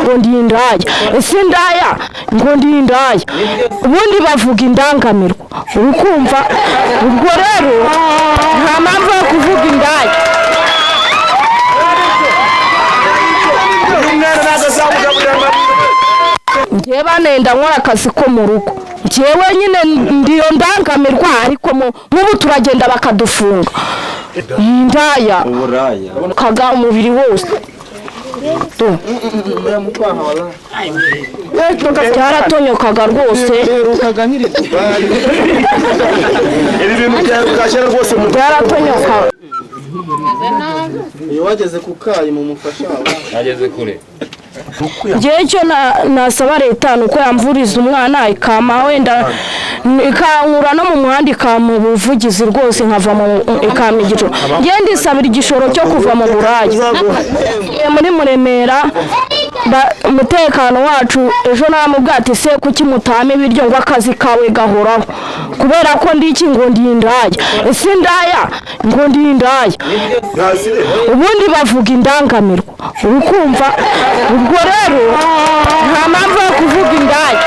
ngo ndi indaya ese indaya ngo ndi indaya ubundi bavuga indangamirwa urukumva ubwo rero nta mpamvu yo kuvuga indaya njyewe banenda nkora akazi ko mu rugo njyewe nyine ndiyo ndangamirwa ariko nk'ubu turagenda bakadufunga indaya kaga umubiri wose byaratonyokaga rwose byaratonyoka iyo wageze ku kayi mu mufasha ageze kure njyewe cyo nasaba leta nuko yamvuriza umwana ikama wenda ikankura no mu muhanda ikama ubuvugizi rwose nkava mu ikama igiciro njyewe ndisabira igishoro cyo kuva mu buraya muri Muremera umutekano wacu ejo namubwira ati se kuki mutame ibiryo ngo akazi kawe gahoraho kubera ko ndi iki ngo ndi indaya ese indaya ngo ndi indaya ubundi bavuga indangamirwa urukumva ubwo rero nta mpamvu yo kuvuga indaya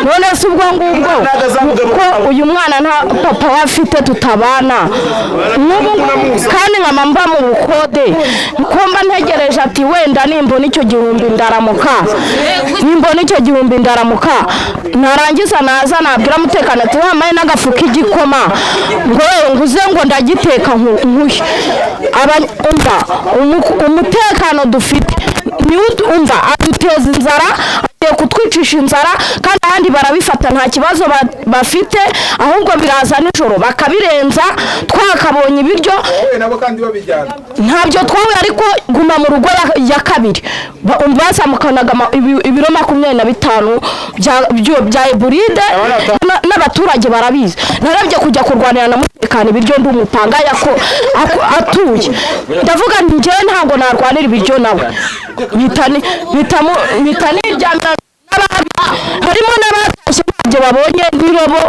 none se ubwo ngubwo ko uyu mwana nta papa we afite tutabana kandi nkaba mba mu bukode ko mba ntegereje ati wenda nimbona icyo gihumbi ndaramuka narangiza naza nabwira umutekano ati wamaye n'agafu k'igikoma ngo nguze ngo ndagiteka nkuhe umutekano dufite niwo umva aduteza inzara kutwicisha inzara kandi abandi barabifata nta kibazo bafite ahubwo biraza nijoro bakabirenza twakabonye ibiryo ntabyo twawe ariko guma mu rugo ya kabiri basamukanaga ibiro 25 bya eburide n'abaturage barabizi narabye kujya kurwanira na mutekano ibiryo ndi umupanga yako atuye ndavuga njye ntago narwanira ibiryo nawe bitani ryamana harimo n'abatashye ibyo babonye n'irobo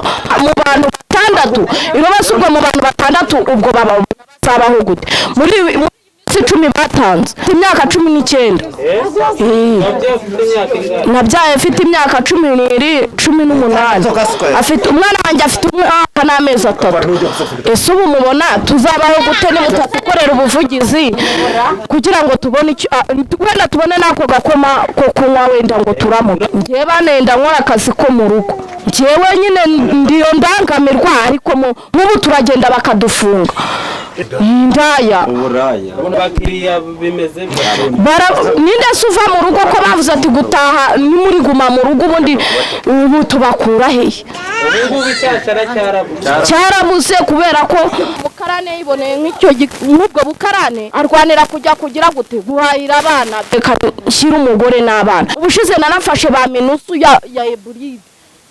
mu bantu 6 irobo surwa mu bantu 6 ubwo bazabaho gute muri 10 batanze imyaka 19 nabyaye afite imyaka 18 afite umwana wanjye afite umwaka n'amezi 3 ese ubu mubona tuzabaho gute nimutatukorera ubuvugizi kugira ngo tubone wenda tubone nako gakoma ko kunywa wenda ngo turamuke njyewe banenda nkora akazi ko mu rugo njyewe nyine ndiyo ndangamirwa ariko nk'ubu turagenda bakadufunga indaya bakiriya bimeze ninde suva mu rugo ko bavuze ati gutaha ni muri guma mu rugo ubundi ubu tubakura hehe cyarabuze kubera ko bukarane yiboneye nk'ubwo bukarane arwanira kujya kugira gute guhahira abana reka shyira umugore n'abana ubushize nanafashe ba minusu ya eburide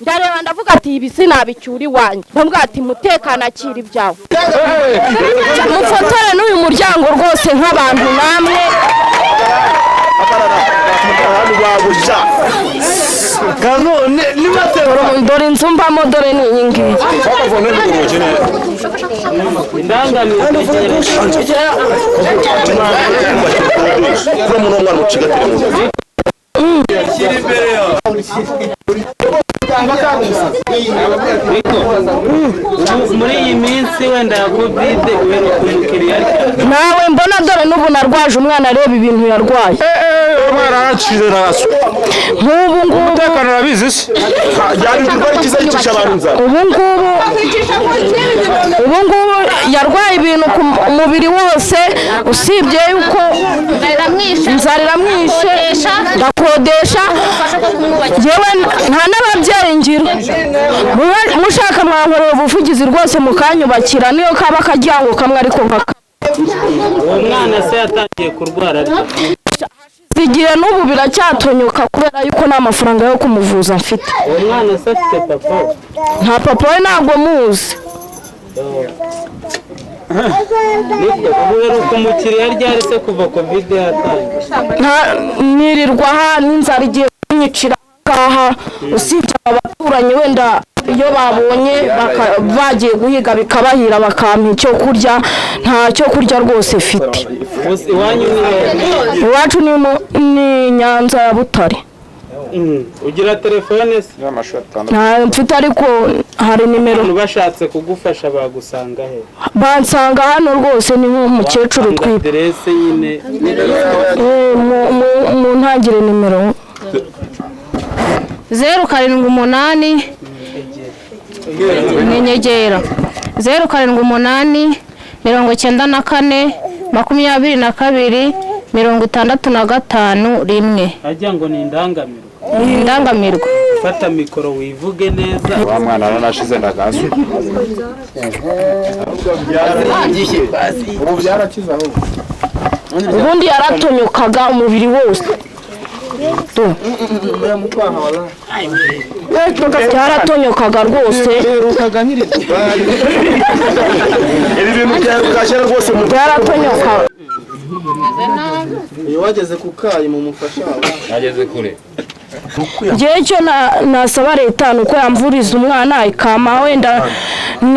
ndareba ndavuga ati ibi sinabicyuri wanjye ndavuga ati mutekana akira ibyawe mufotore n'uyu muryango rwose nk'abantu namwe dore inzu mbamo dore ni iyi ngiyi muri iyi minsi wenda ya covid umukiriya nawe mbona dore n'ubu narwaje umwana areba ibintu yarwaye mwaracize raso nk'ubu ngubu umutekano urabizi se yabigirwa ikiza yicisha abantu inzara ubu ngubu yarwaye ibintu ku mubiri wose usibye yuko inzara iramwishe ndakodesha yewe nta n'ababyeyi ngira mushaka mwankorera ubuvugizi rwose mukanyubakira niyo kaba akajyango kamwe ariko nkaka uwo mwana se yatangiye kurwara igihe n'ubu biracyatonyoka kubera yuko nta mafaranga yo kumuvuza mfite uwo mwana se afite papa nta papa we ntabwo muzi uheruka umukiriya ryari se kuva covid yatangira? nirirwa aha n'inzara igiye kunyicira aha usibye abaturanyi wenda iyo babonye bagiye guhiga bikabahira bakampa icyo kurya nta cyo kurya rwose mfite. Iwacu ni Nyanza ya Butare. Ugira telefone se? Nta mfite ariko hari nimero. Bashatse kugufasha bagusanga he? Bansanga hano rwose ni nk'umukecuru twiba. Adresse yine. Mu ntangire nimero 078 Nyegera 078 94 22 65 rimwe. Ajya ngo ni indangamirwa. Indangamirwa. Fata mikoro wivuge neza. Wa mwana narashize ndagaso. ubundi yaratonyukaga umubiri wose. Yaratonyokaga rwose. Yaratonyokaga. Iyo wageze ku kayi mu mufasha Nageze kure. Ngewe cyo nasaba leta nuko yamvuriza umwana ikama wenda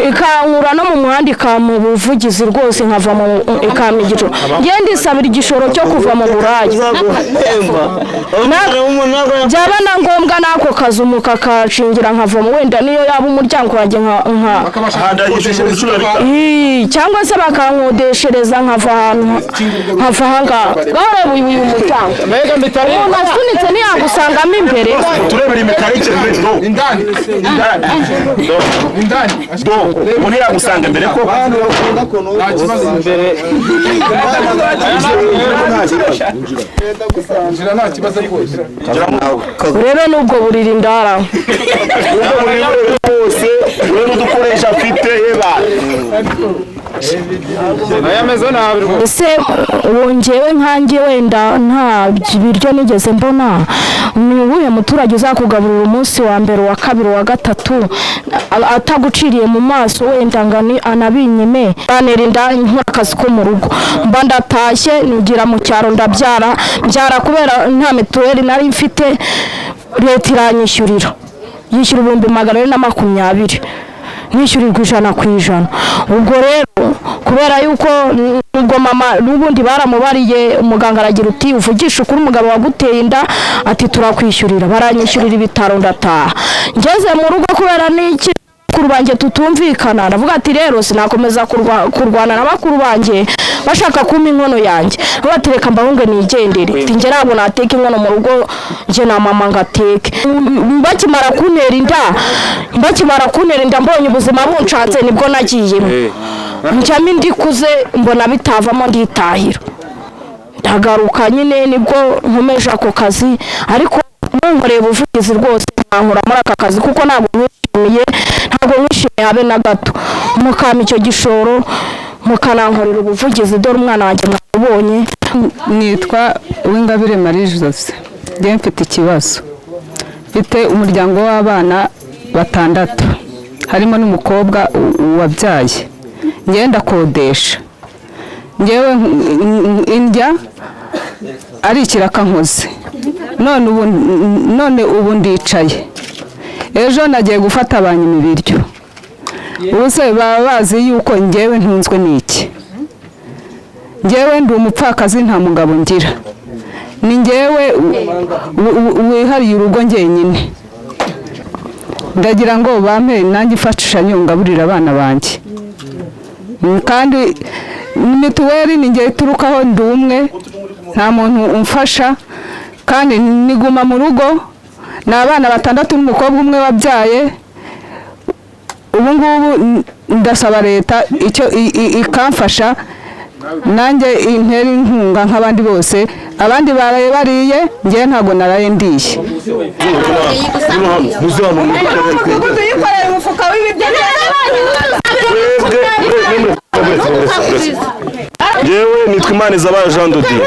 ikankura no mu muhanda ikamu ubuvugizi rwose nkava mu ikama igicoro. Ngewe ndisabira igishoro cyo kuva mu burayi. Byaba na ngombwa nako kazi mukakashingira nkava mu wenda niyo yaba umuryango wanjye cyangwa se bakankodeshereza nkava ahantu nkava ahangaha. Gaho uyu muryango nasunitse ntiyagusangamo imbere. Turebera imikarike indani ubu yagusanga imbere ko nta kibazo imbere nta kibazo rero nubwo buriri ndara bose we n'udukoresha afite yeba Ayameze nabi rwose. ese wongewe nkanjye wenda nta biryo nigeze mbona ni ubuhe muturage uzakugaburira umunsi wa mbere wa kabiri wa gatatu ataguciriye mu maso wenda ngani anabinyime banera inda nk'akazi ko mu rugo mba ndatashye nigira mu cyaro ndabyara kubera nta mituweli nari mfite leta iranyishyurira yishyura 220 nishyurirwa 100%. ubwo rero kubera yuko ubwo mama n'ubundi baramubariye umuganga aragira uti uvugisha ukuri umugabo waguteye inda ati turakwishyurira baranyishyurira ibitaro ndataha. Ngeze mu rugo kubera n'iki bakuru banjye tutumvikana ndavuga ati rero sinakomeza kurwana na bakuru banjye bashaka kumpa inkono yanjye batereka mbahunge nigendere ati nge ntabwo nateka inkono mu rugo nje na mama ngateke. Bakimara kuntera inda mbonye ubuzima bunshatse nibwo nagiyemo njyamo ndikuze mbona bitavamo nditahira ndagaruka nyine nibwo nkomeje ako kazi ariko nkoreye ubuvugizi rwose nkankura muri aka kazi kuko ntabwo mwishimiye habe na gato mukama icyo gishoro mukanankorera ubuvugizi dore umwana wanjye mwabonye. Nitwa Uwingabire Marie Jose. Njye mfite ikibazo mfite umuryango w'abana 6 harimo n'umukobwa wabyaye njye ndakodesha njyewe indya ari ikirakankoze none ubu ndicaye ejo nagiye gufata abanyuma ibiryo ubuse baba bazi yuko njyewe ntunzwe n'iki njyewe ndi umupfakazi nta mugabo ngira ni njyewe wihariye urugo njyenyine ndagira ngo bampe nanjye ifashisha nyungaburira abana banjye kandi mituweli ni njye iturukaho ndi umwe nta muntu umfasha kandi niguma mu rugo n'abana 6 n'umukobwa umwe wabyaye. ubu ngubu ndasaba leta icyo ikamfasha nanjye intera inkunga nk'abandi bose abandi baraye bariye njye ntago naraye ndiye. Tuyikorera umufuka w'ibiryo Jewe nitwa Imanizabayo Jean de Dieu.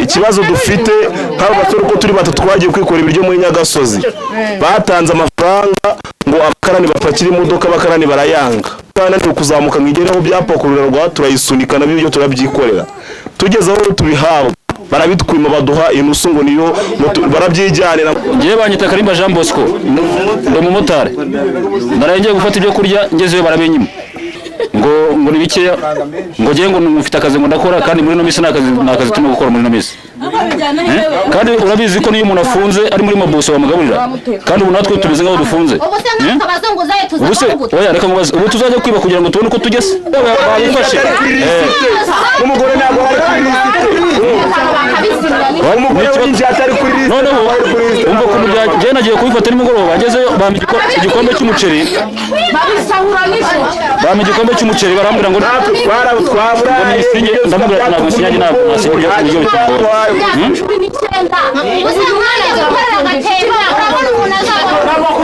Ikibazo dufite nk'abo basore ko turi 3 twagiye kwikora ibiryo muri Nyagasozi batanze amafaranga ngo abakarani bapakira imodoka abakarani barayanga twananiwe kuzamuka ngigeraho byapakururwa turayisunika nabyo byo turabyikorera tugeze aho tubihawe barabitwima baduha inusu ngo niyo barabyijyanira. Ngiye banyita Karimba Jean Bosco ndo mumotari naragiye gufata ibyo kurya ngezeyo barabinyima ngo ni bikeya ngo ngiye ngo mufite akazi ngo ndakora kandi muri no misi nakazi turimo gukora muri no misi kandi urabizi ko niyo umuntu afunze ari muri mabuso bamugaburira kandi ubu natwe tumeze nk'aho dufunze oya reka mubaze ubu tuzajya kwiba kugira ngo tubone uko tugese babifashe umugore ntabwo umugore winjiye atari kuri liste noneho umva ko njye nagiye kubifata nimugoroba ngezeyo bampa igikombe cy'umuceri cy'umuceri barambwira ngo nisinye ndamubwira ntabwo nsinyanye ntabwo nasinye uburyo bitugora